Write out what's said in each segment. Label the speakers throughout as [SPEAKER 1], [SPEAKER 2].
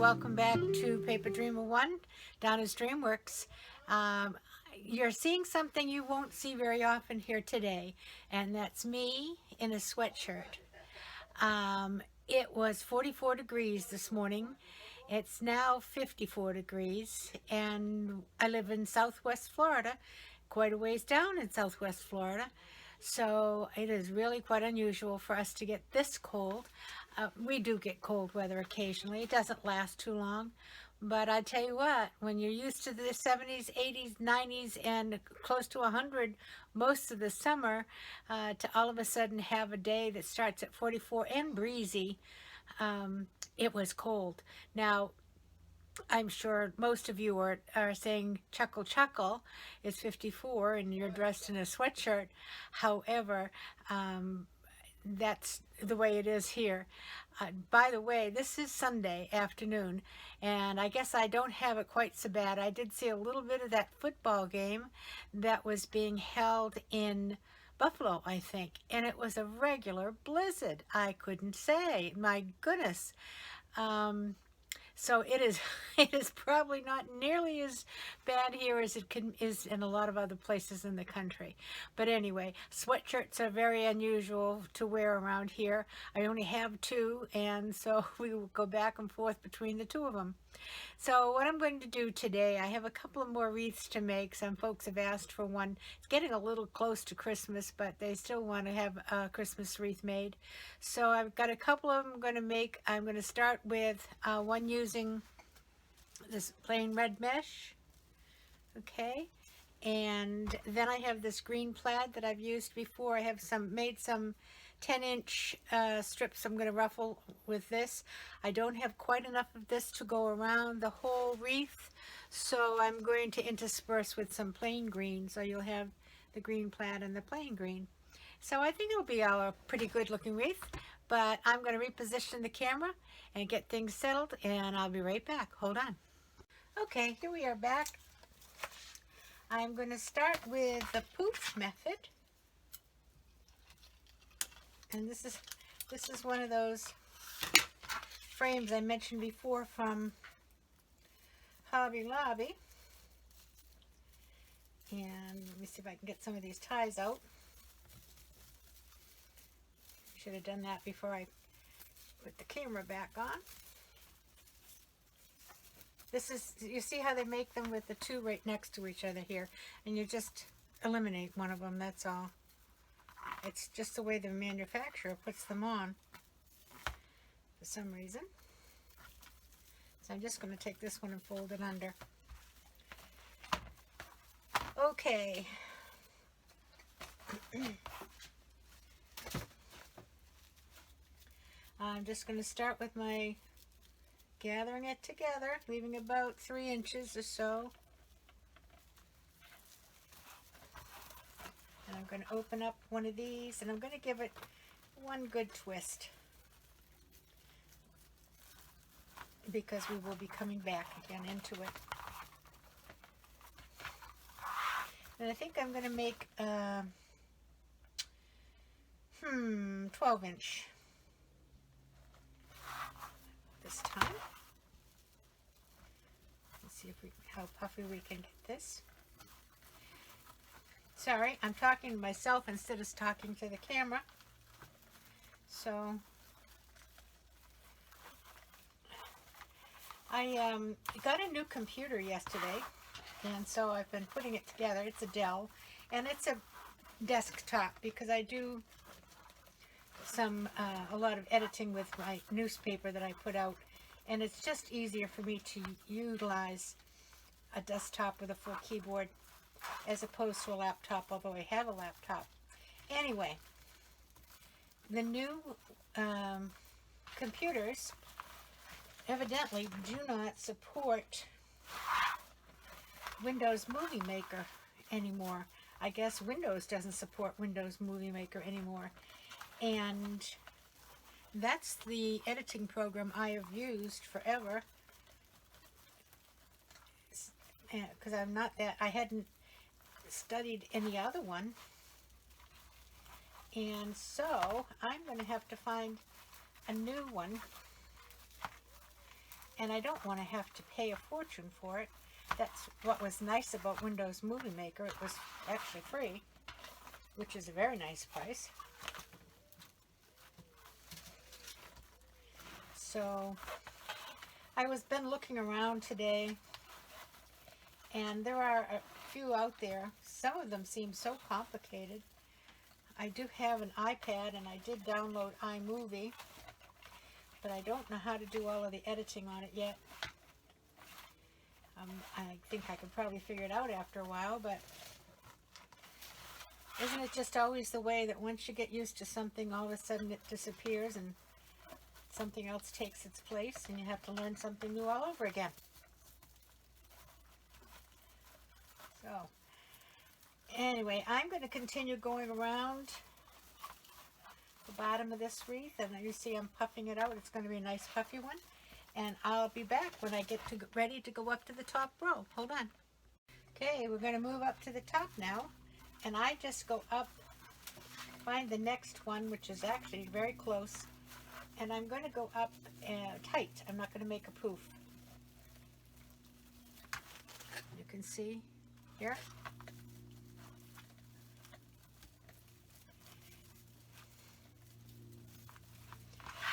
[SPEAKER 1] Welcome back to Paper Dreamer 1, Donna's Dreamworks. Um, you're seeing something you won't see very often here today, and that's me in a sweatshirt. It was 44 degrees this morning. It's now 54 degrees, and I live in Southwest Florida, quite a ways down in Southwest Florida. So it is really quite unusual for us to get this cold. We do get cold weather occasionally. It doesn't last too long. But I tell you what, when you're used to the 70s, 80s, 90s, and close to 100 most of the summer, to all of a sudden have a day that starts at 44 and breezy, it was cold. Now, I'm sure most of you are saying chuckle chuckle is 54 and you're dressed in a sweatshirt. However, that's the way it is here. By the way, this is Sunday afternoon, and I guess I don't have it quite so bad. I did see a little bit of that football game that was being held in Buffalo, I think, and it was a regular blizzard. I couldn't say. My goodness. So it is, it is probably not nearly as bad here as is in a lot of other places in the country. But anyway, sweatshirts are very unusual to wear around here. I only have two, and so we will go back and forth between the two of them. So what I'm going to do today, I have a couple of more wreaths to make. Some folks have asked for one. It's getting a little close to Christmas, but they still want to have a Christmas wreath made. So I've got a couple of them I'm going to make. I'm going to start with one using this plain red mesh. Okay. And then I have this green plaid that I've used before. I have made some 10-inch strips I'm going to ruffle with this. I don't have quite enough of this to go around the whole wreath, so I'm going to intersperse with some plain green, so you'll have the green plaid and the plain green. So I think it'll be a pretty good looking wreath, but I'm going to reposition the camera and get things settled, and I'll be right back. Hold on. Okay, here we are back. I'm going to start with the poof method. And this is one of those frames I mentioned before from Hobby Lobby. And let me see if I can get some of these ties out. Should have done that before I put the camera back on. This is, you see how they make them with the two right next to each other here, and you just eliminate one of them, that's all. It's just the way the manufacturer puts them on for some reason. So I'm just going to take this one and fold it under. Okay. I'm just going to start with my gathering it together, leaving about 3 inches or so. And I'm going to open up one of these, and I'm going to give it one good twist, because we will be coming back again into it. And I think I'm going to make 12-inch this time. Let's see how puffy we can get this. Sorry, I'm talking to myself instead of talking to the camera. So I got a new computer yesterday, and so I've been putting it together. It's a Dell, and it's a desktop because I do a lot of editing with my newspaper that I put out, and it's just easier for me to utilize a desktop with a full keyboard as opposed to a laptop, although I have a laptop. Anyway, the new computers evidently do not support Windows Movie Maker anymore. I guess Windows doesn't support Windows Movie Maker anymore. And that's the editing program I have used forever. Because I hadn't studied any other one, and so I'm going to have to find a new one and I don't want to have to pay a fortune for it. That's what was nice about Windows Movie Maker. It was actually free, which is a very nice price. So I was been looking around today, and there are a few out there. Some of them seem so complicated. I do have an iPad, and I did download iMovie, but I don't know how to do all of the editing on it yet. I think I could probably figure it out after a while, but isn't it just always the way that once you get used to something, all of a sudden it disappears and something else takes its place, and you have to learn something new all over again? So anyway, I'm going to continue going around the bottom of this wreath, and you see I'm puffing it out. It's going to be a nice puffy one, and I'll be back when I get ready to go up to the top row. Hold on. Okay, we're going to move up to the top now, and I just go up, find the next one, which is actually very close, and I'm going to go up tight. I'm not going to make a poof. You can see here.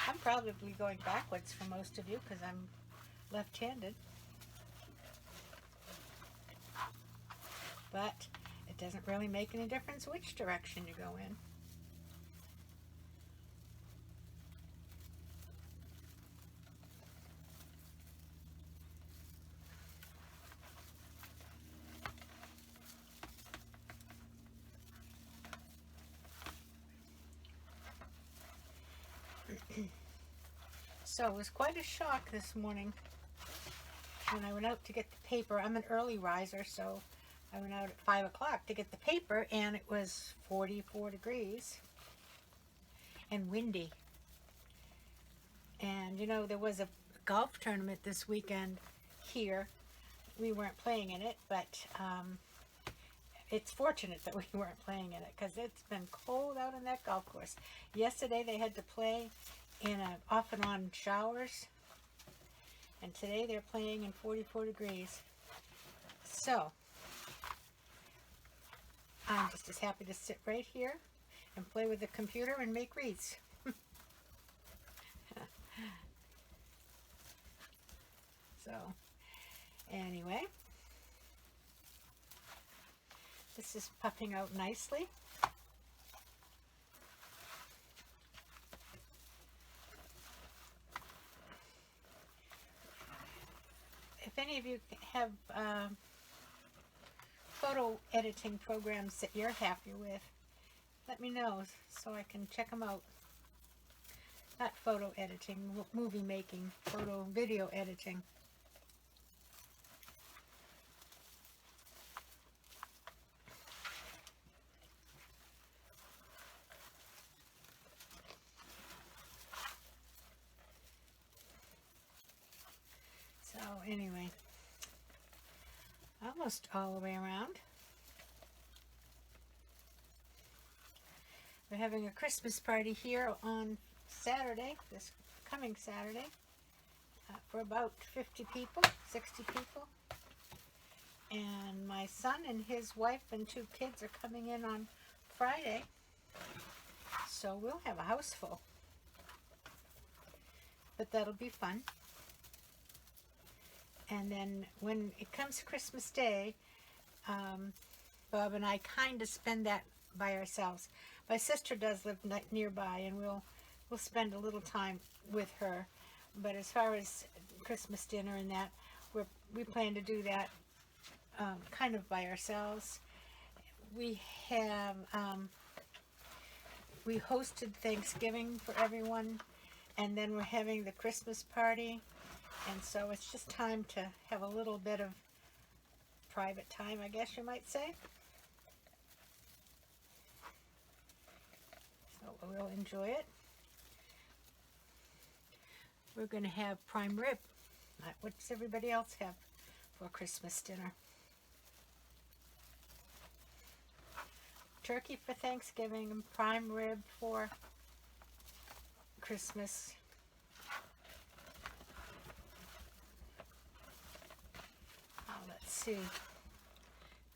[SPEAKER 1] I'm probably going backwards for most of you because I'm left-handed. But it doesn't really make any difference which direction you go in. So it was quite a shock this morning when I went out to get the paper. I'm an early riser, so I went out at 5 o'clock to get the paper, and it was 44 degrees and windy. And you know, there was a golf tournament this weekend here. We weren't playing in it, but it's fortunate that we weren't playing in it because it's been cold out on that golf course. Yesterday they had to play in off and on showers, and today they're playing in 44 degrees. So I'm just as happy to sit right here and play with the computer and make wreaths. So anyway, this is puffing out nicely. If any of you have photo editing programs that you're happy with, let me know so I can check them out. Not photo editing, movie making, video editing. So anyway, almost all the way around. We're having a Christmas party here on Saturday, this coming Saturday, for about 50 people, 60 people. And my son and his wife and 2 kids are coming in on Friday, so we'll have a house full. But that'll be fun. And then when it comes Christmas Day, Bob and I kind of spend that by ourselves. My sister does live nearby, and we'll spend a little time with her. But as far as Christmas dinner and that, we plan to do that kind of by ourselves. We have we hosted Thanksgiving for everyone, and then we're having the Christmas party. And so it's just time to have a little bit of private time, I guess you might say. So we'll enjoy it. We're going to have prime rib. What does everybody else have for Christmas dinner? Turkey for Thanksgiving and prime rib for Christmas. see.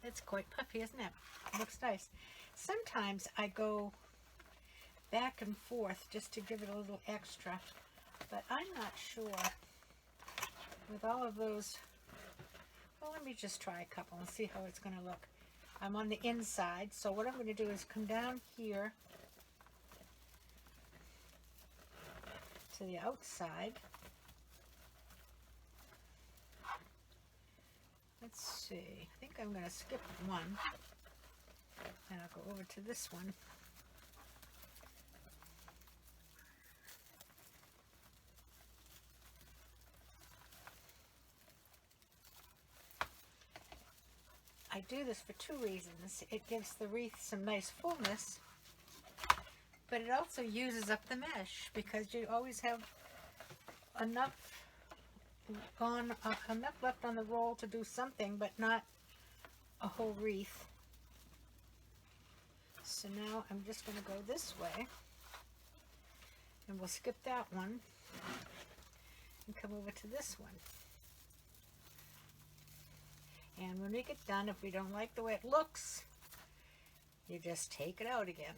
[SPEAKER 1] It's quite puffy, isn't it? It looks nice. Sometimes I go back and forth just to give it a little extra, but I'm not sure with all of those. Well, let me just try a couple and see how it's going to look. I'm on the inside, so what I'm going to do is come down here to the outside. Let's see, I think I'm going to skip one, and I'll go over to this one. I do this for two reasons. It gives the wreath some nice fullness, but it also uses up the mesh because you always have enough enough left on the roll to do something, but not a whole wreath. So now I'm just going to go this way, and we'll skip that one and come over to this one. And when we get done, if we don't like the way it looks, you just take it out again.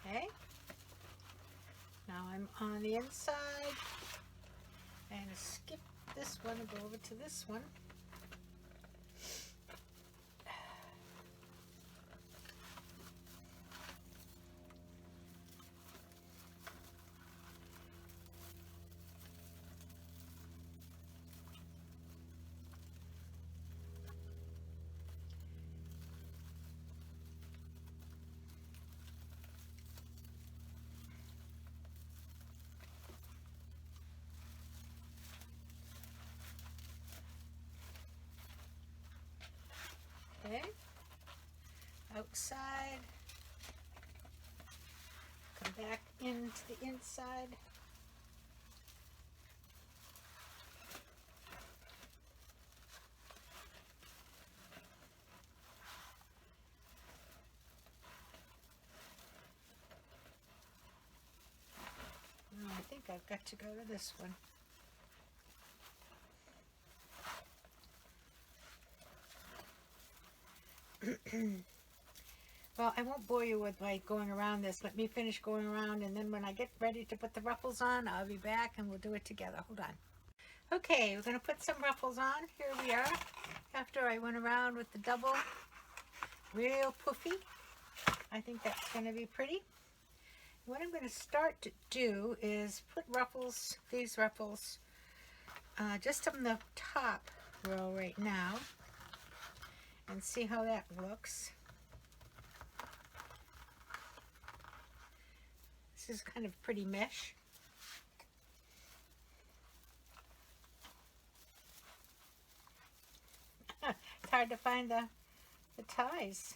[SPEAKER 1] Okay. Now I'm on the inside, and skip this one and go over to this one. Okay, outside, come back into the inside. Oh, I think I've got to go to this one. Well, I won't bore you with my going around this. Let me finish going around, and then when I get ready to put the ruffles on, I'll be back and we'll do it together. Hold on. Okay, we're going to put some ruffles on. Here we are. After I went around with the double, real poofy. I think that's going to be pretty. What I'm going to start to do is put ruffles, these ruffles, just on the top row right now, and see how that looks. This is kind of pretty mesh. It's hard to find the ties.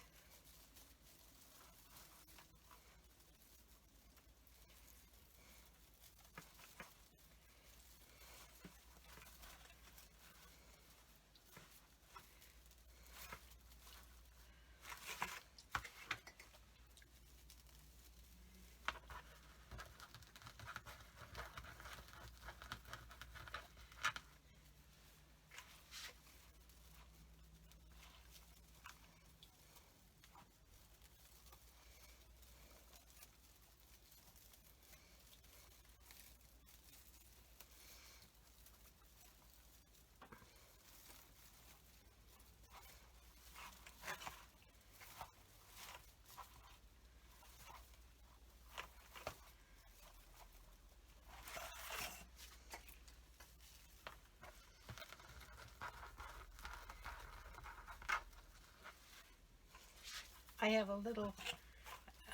[SPEAKER 1] I have a little,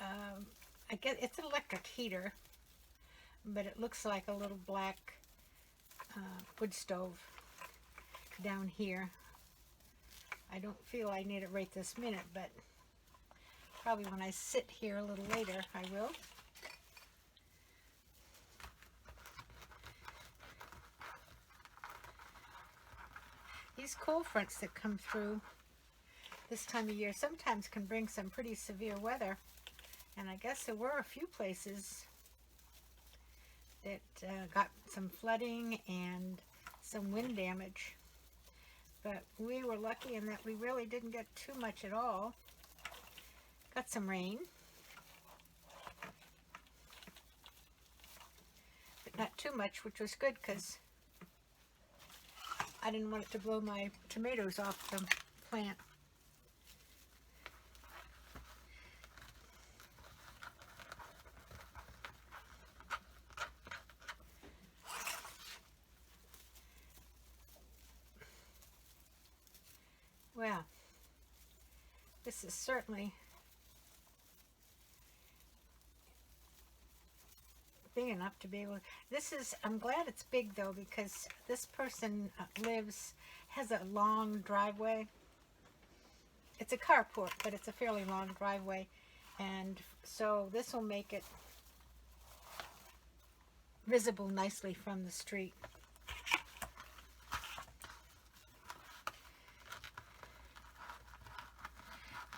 [SPEAKER 1] I guess it's an electric heater, but it looks like a little black wood stove down here. I don't feel I need it right this minute, but probably when I sit here a little later, I will. These cold fronts that come through this time of year sometimes can bring some pretty severe weather. And I guess there were a few places that got some flooding and some wind damage. But we were lucky in that we really didn't get too much at all. Got some rain, but not too much, which was good because I didn't want it to blow my tomatoes off the plant. Well, this is certainly big enough to be able to, I'm glad it's big though, because this person has a long driveway. It's a carport, but it's a fairly long driveway. And so this will make it visible nicely from the street.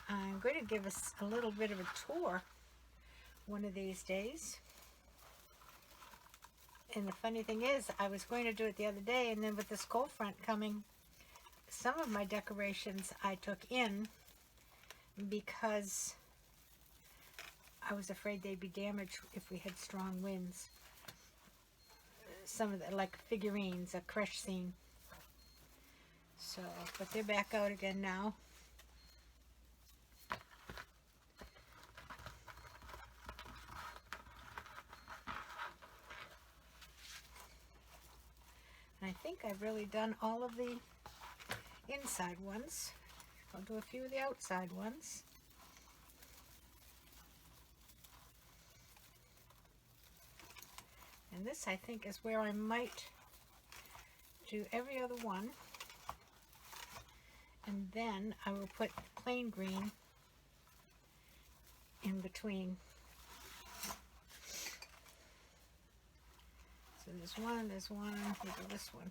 [SPEAKER 1] I'm going to give us a little bit of a tour one of these days. And the funny thing is, I was going to do it the other day, and then with this cold front coming, some of my decorations I took in because I was afraid they'd be damaged if we had strong winds. Some of the, like figurines, a crush scene. So, but they're back out again now. I think I've really done all of the inside ones. I'll do a few of the outside ones. And this, I think, is where I might do every other one. And then I will put plain green in between. So there's one, we'll do this one.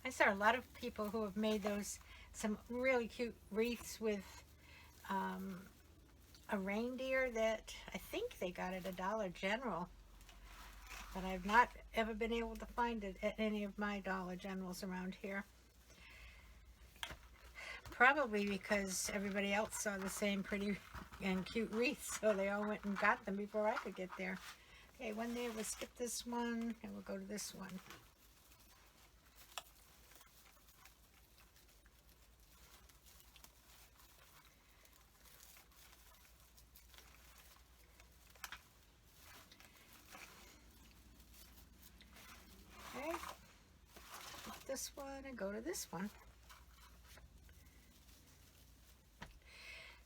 [SPEAKER 1] I saw a lot of people who have made some really cute wreaths with a reindeer that I think they got at a Dollar General, but I've not ever been able to find it at any of my Dollar Generals around here. Probably because everybody else saw the same pretty and cute wreaths, so they all went and got them before I could get there. Okay, one there, we'll skip this one and we'll go to this one. This one and go to this one.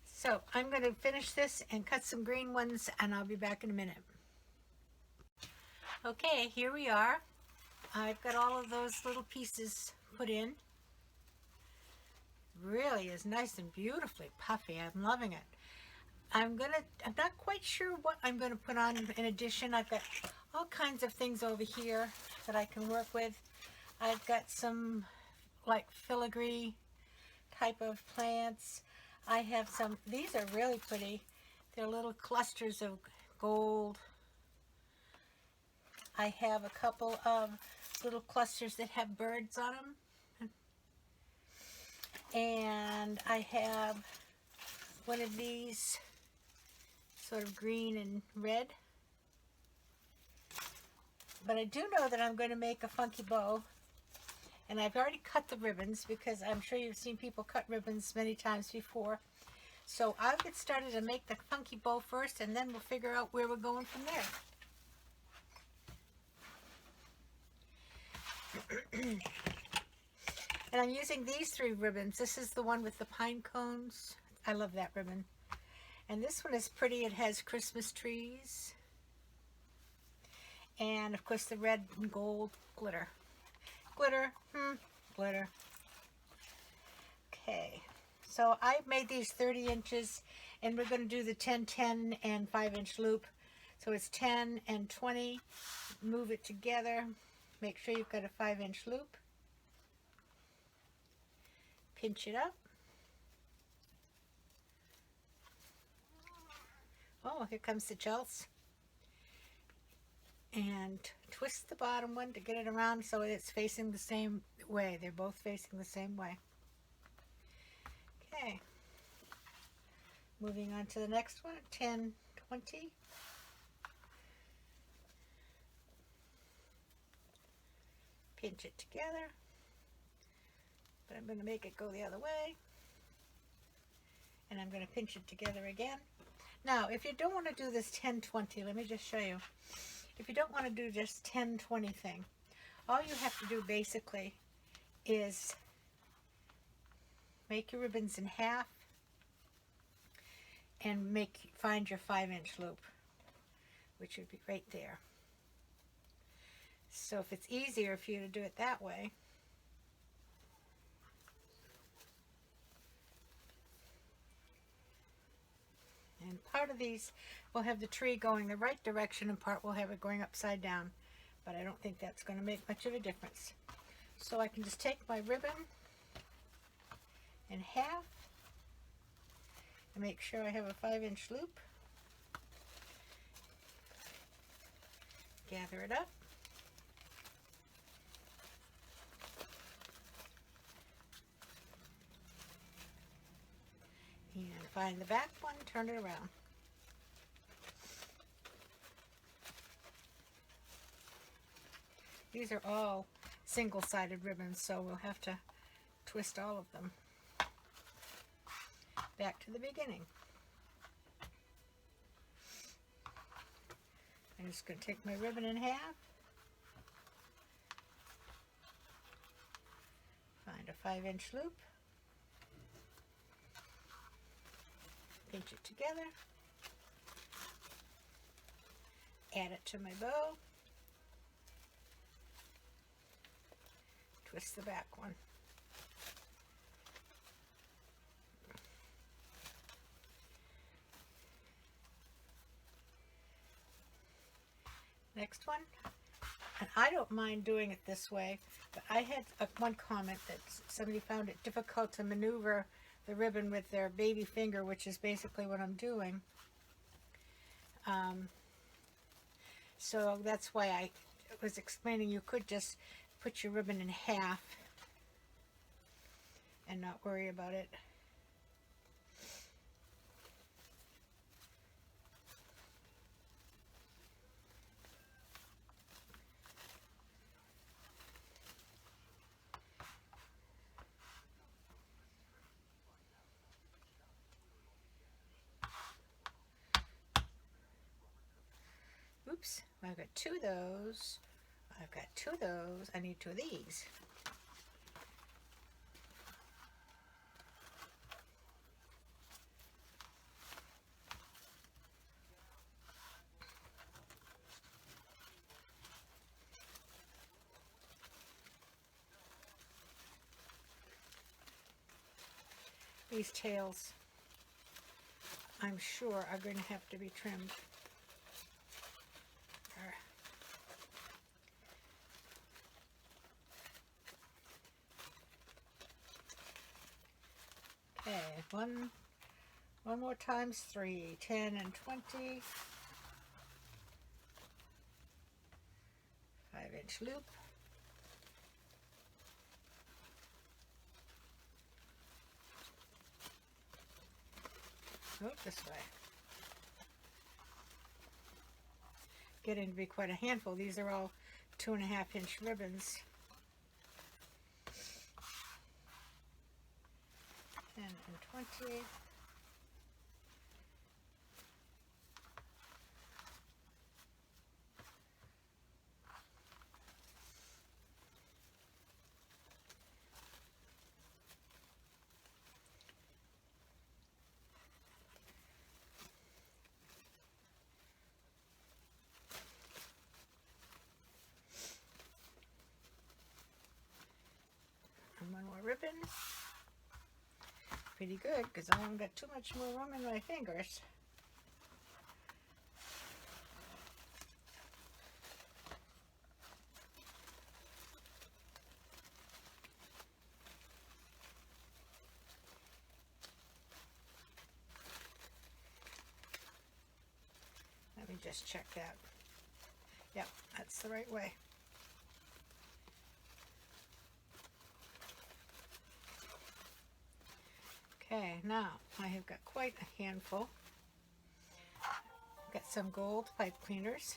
[SPEAKER 1] So I'm going to finish this and cut some green ones, and I'll be back in a minute. Okay, here we are. I've got all of those little pieces put in. Really is nice and beautifully puffy. I'm loving it. I'm not quite sure what I'm going to put on in addition. I've got all kinds of things over here that I can work with. I've got some like filigree type of plants. I have some, these are really pretty. They're little clusters of gold. I have a couple of little clusters that have birds on them. And I have one of these sort of green and red. But I do know that I'm going to make a funky bow. And I've already cut the ribbons because I'm sure you've seen people cut ribbons many times before. So I'll get started and make the funky bow first, and then we'll figure out where we're going from there. And I'm using these 3 ribbons. This is the one with the pine cones. I love that ribbon. And this one is pretty. It has Christmas trees. And of course the red and gold glitter. Glitter, glitter. Okay, so I made these 30 inches and we're going to do the 10, 10 and 5-inch loop. So it's 10 and 20. Move it together. Make sure you've got a 5-inch loop. Pinch it up. Oh, here comes the gels. And twist the bottom one to get it around so it's facing the same way. They're both facing the same way. Okay. Moving on to the next one, 10, 20. Pinch it together. But I'm going to make it go the other way. And I'm going to pinch it together again. Now, if you don't want to do this 10, 20, let me just show you. If you don't want to do just 10, 20 thing, all you have to do basically is make your ribbons in half and find your 5-inch loop, which would be right there. So if it's easier for you to do it that way, and part of these will have the tree going the right direction and part will have it going upside down, but I don't think that's going to make much of a difference. So I can just take my ribbon in half and make sure I have a 5-inch loop. Gather it up. And find the back one, turn it around. These are all single-sided ribbons, so we'll have to twist all of them. Back to the beginning. I'm just going to take my ribbon in half. Find a 5-inch loop. Pinch it together. Add it to my bow. Twist the back one. Next one, and I don't mind doing it this way, but I had one comment that somebody found it difficult to maneuver the ribbon with their baby finger, which is basically what I'm doing. So that's why I was explaining you could just put your ribbon in half and not worry about it. Oops, I've got 2 of those. I've got 2 of those. I need 2 of these. These tails, I'm sure, are going to have to be trimmed. Okay, one more times 3, 10 and 20. 5-inch loop. Oh, this way. Getting to be quite a handful. These are all 2.5-inch ribbons. 10 and 20. one more ribbon. Pretty good, because I haven't got too much more room in my fingers. Let me just check that. Yep, that's the right way. Okay, now I have got quite a handful. Got some gold pipe cleaners.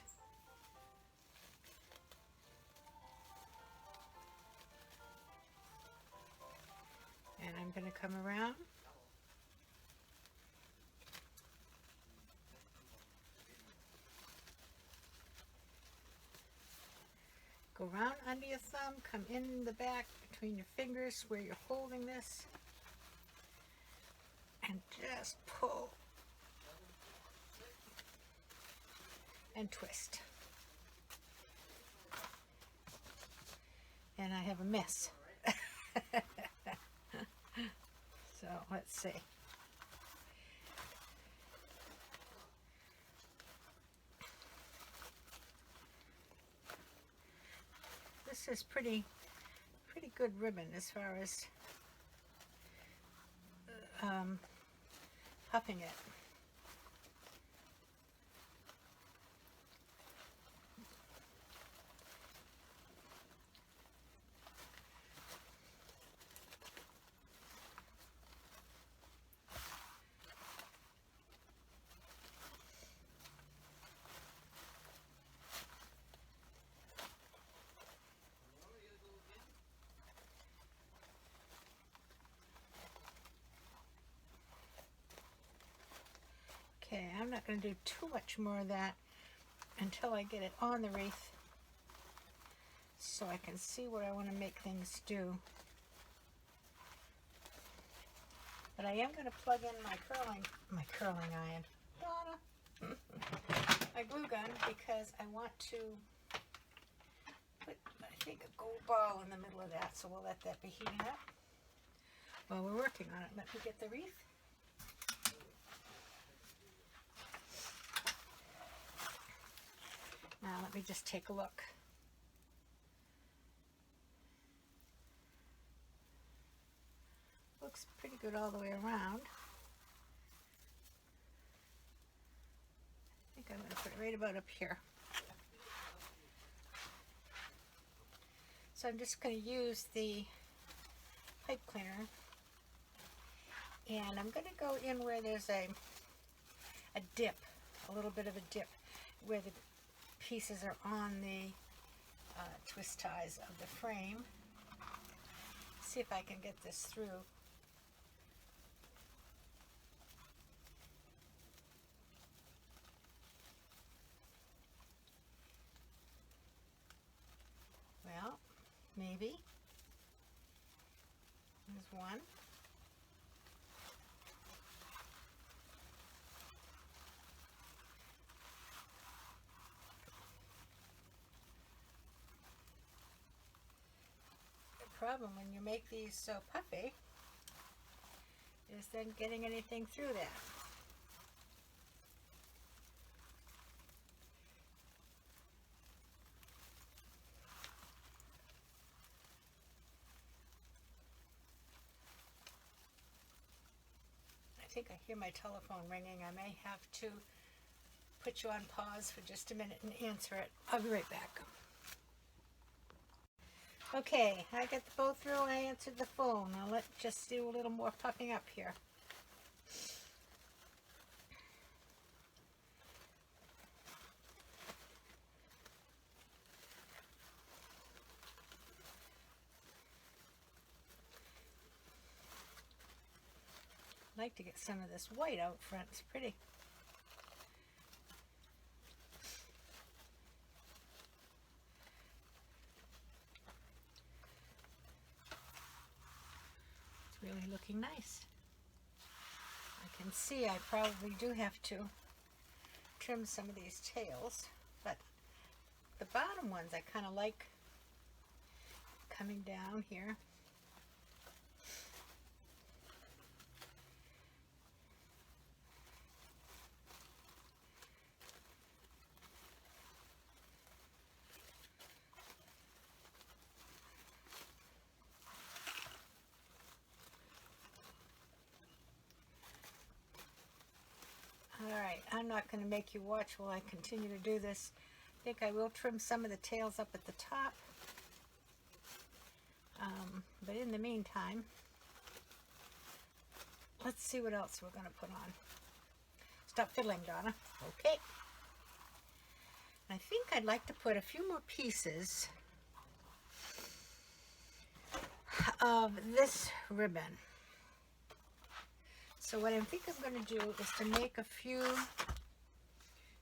[SPEAKER 1] And I'm going to come around. Go around under your thumb, come in the back between your fingers where you're holding this, and just pull and twist. And I have a mess. So let's see. This is pretty good ribbon as far as puffing it. Okay, I'm not going to do too much more of that until I get it on the wreath, so I can see what I want to make things do. But I am going to plug in my curling iron, Donna, my glue gun, because I want to put, I think, a gold ball in the middle of that, so we'll let that be heating up while we're working on it. Let me get the wreath. Now let me just take a look. Looks pretty good all the way around. I think I'm going to put it right about up here. So I'm just going to use the pipe cleaner, and I'm going to go in where there's a dip, a little bit of a dip, where the pieces are on the twist ties of the frame. See if I can get this through. Well, maybe. There's one. The problem when you make these so puffy is then getting anything through that. I think I hear my telephone ringing. I may have to put you on pause for just a minute and answer it. I'll be right back. Okay, I got the bow through and I answered the phone. Now let's just do a little more puffing up here. I'd like to get some of this white out front. It's pretty. Really looking nice. I can see I probably do have to trim some of these tails, but the bottom ones I kind of like coming down here. I'm not going to make you watch while I continue to do this. I think I will trim some of the tails up at the top. But in the meantime, let's see what else we're going to put on. Stop fiddling, Donna. Okay. I think I'd like to put a few more pieces of this ribbon. So what I think I'm going to do is to make a few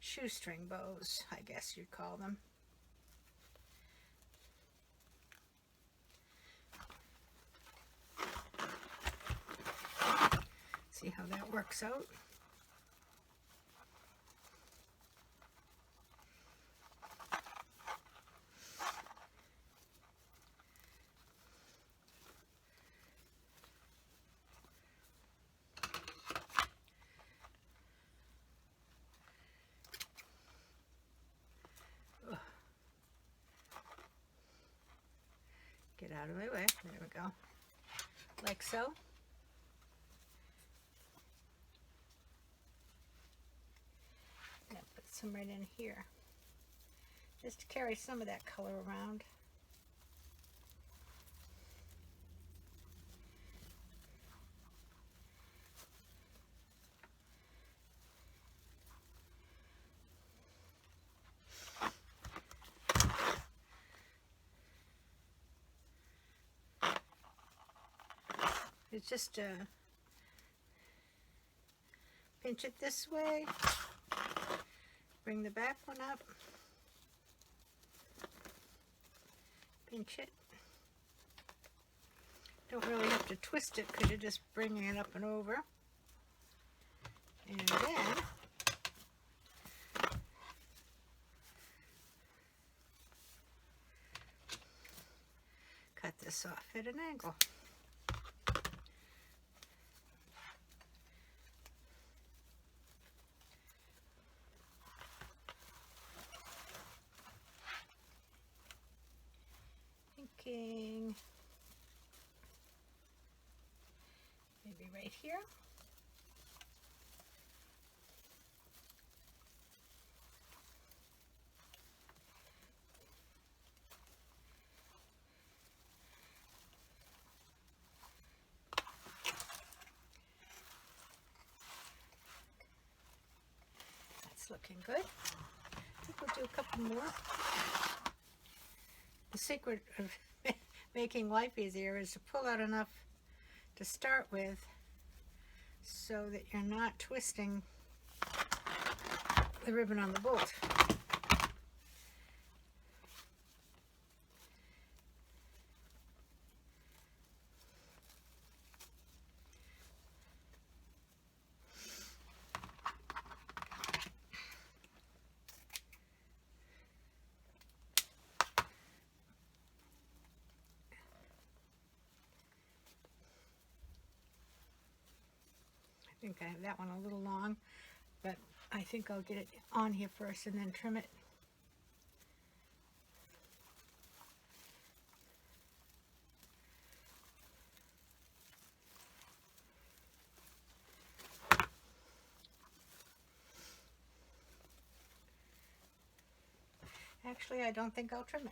[SPEAKER 1] shoestring bows, I guess you'd call them. See how that works out. Get out of my way. There we go. Like so. I'm going to put some right in here. Just to carry some of that color around. It's just pinch it this way, bring the back one up, pinch it. Don't really have to twist it because you're just bringing it up and over. And then cut this off at an angle. Thinking maybe right here. That's looking good. I think we'll do a couple more. The secret of making life easier is to pull out enough to start with so that you're not twisting the ribbon on the bolt. I think I have that one a little long, but I think I'll get it on here first and then trim it. Actually, I don't think I'll trim it.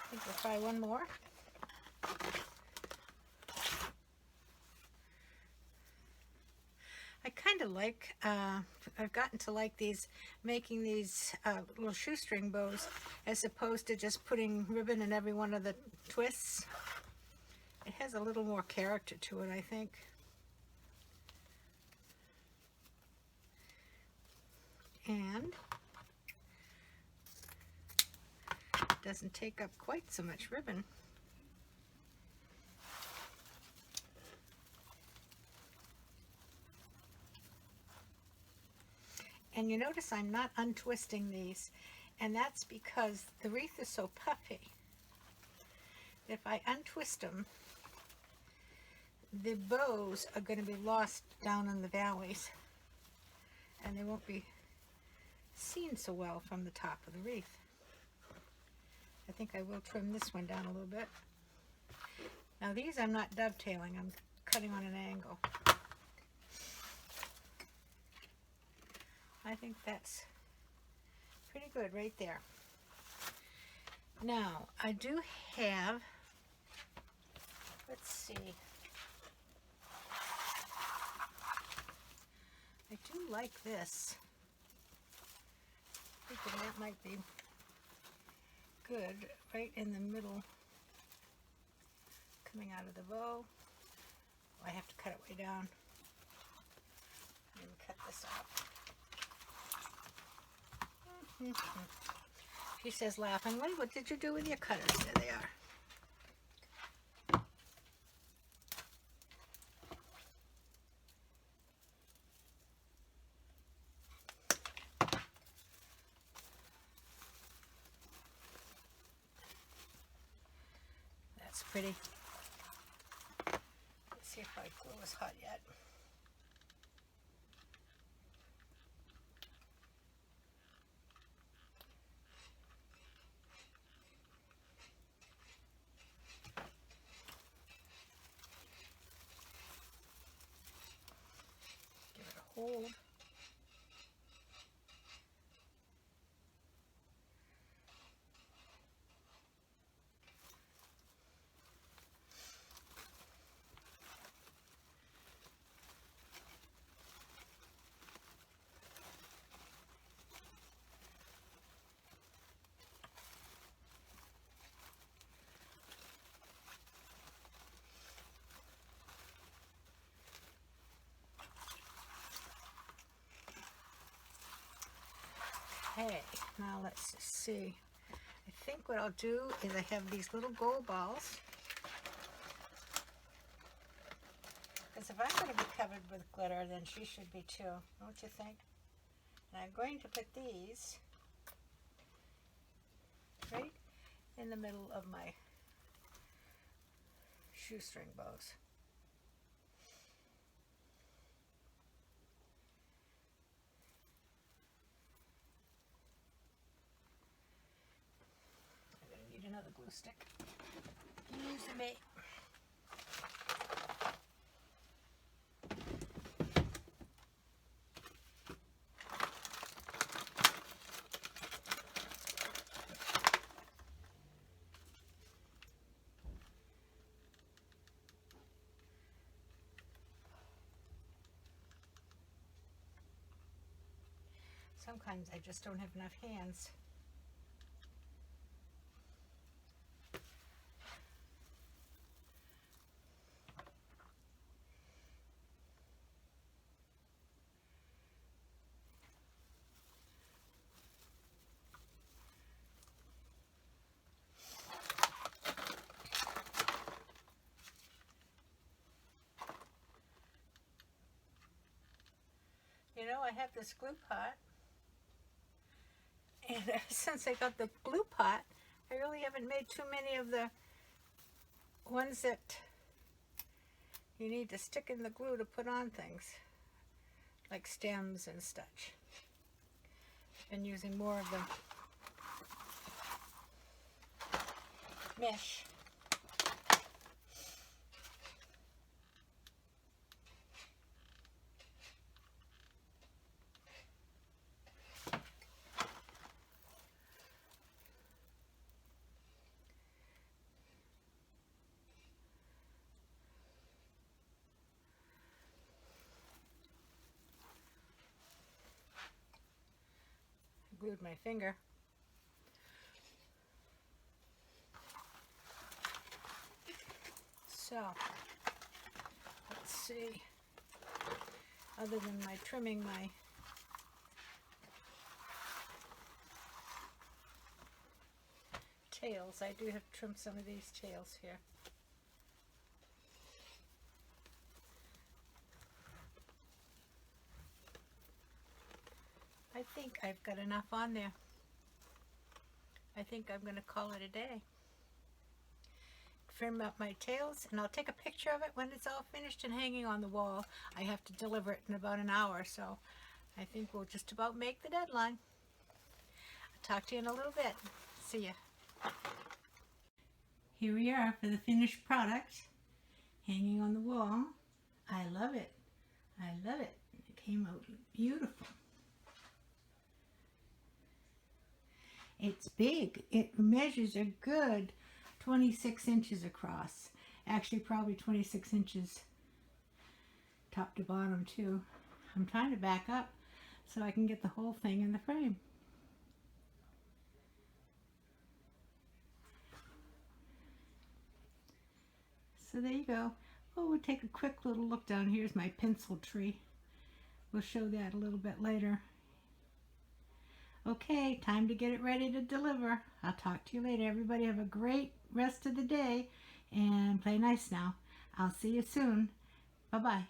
[SPEAKER 1] I think we'll try one more. I kind of like, I've gotten to like these, making these little shoestring bows as opposed to just putting ribbon in every one of the twists. It has a little more character to it, I think. And it doesn't take up quite so much ribbon. And you notice I'm not untwisting these, and that's because the wreath is so puffy. If I untwist them, the bows are going to be lost down in the valleys, and they won't be seen so well from the top of the wreath. I think I will trim this one down a little bit. Now these I'm not dovetailing, I'm cutting on an angle. I think that's pretty good right there. Now, I do have, let's see, I do like this. I think that might be good right in the middle, coming out of the bow. I have to cut it way down and cut this off. She says laughingly, what did you do with your cutters? There they are. That's pretty. Let's see if my glue is hot yet. Give it a hold. Okay, now let's just see. I think what I'll do is I have these little gold balls. Because if I'm going to be covered with glitter, then she should be too. Don't you think? And I'm going to put these right in the middle of my shoestring bows. Another glue stick. Use the bait. Sometimes I just don't have enough hands. You know, I have this glue pot, and since I got the glue pot, I really haven't made too many of the ones that you need to stick in the glue to put on things, like stems and such. I've been using more of the mesh. Glued my finger. So, let's see, other than my trimming my tails, I do have to trim some of these tails here. I think I've got enough on there. I think I'm going to call it a day. Trim up my tails, and I'll take a picture of it when it's all finished and hanging on the wall. I have to deliver it in about an hour, so I think we'll just about make the deadline. I'll talk to you in a little bit. See ya. Here we are for the finished product, hanging on the wall. I love it. I love it. It came out beautiful. It's big. It measures a good 26 inches across. Actually, probably 26 inches top to bottom too. I'm trying to back up so I can get the whole thing in the frame. So there you go. Oh, we'll take a quick little look down. Here's my pencil tree. We'll show that a little bit later. Okay, time to get it ready to deliver. I'll talk to you later. Everybody have a great rest of the day and play nice now. I'll see you soon. Bye-bye.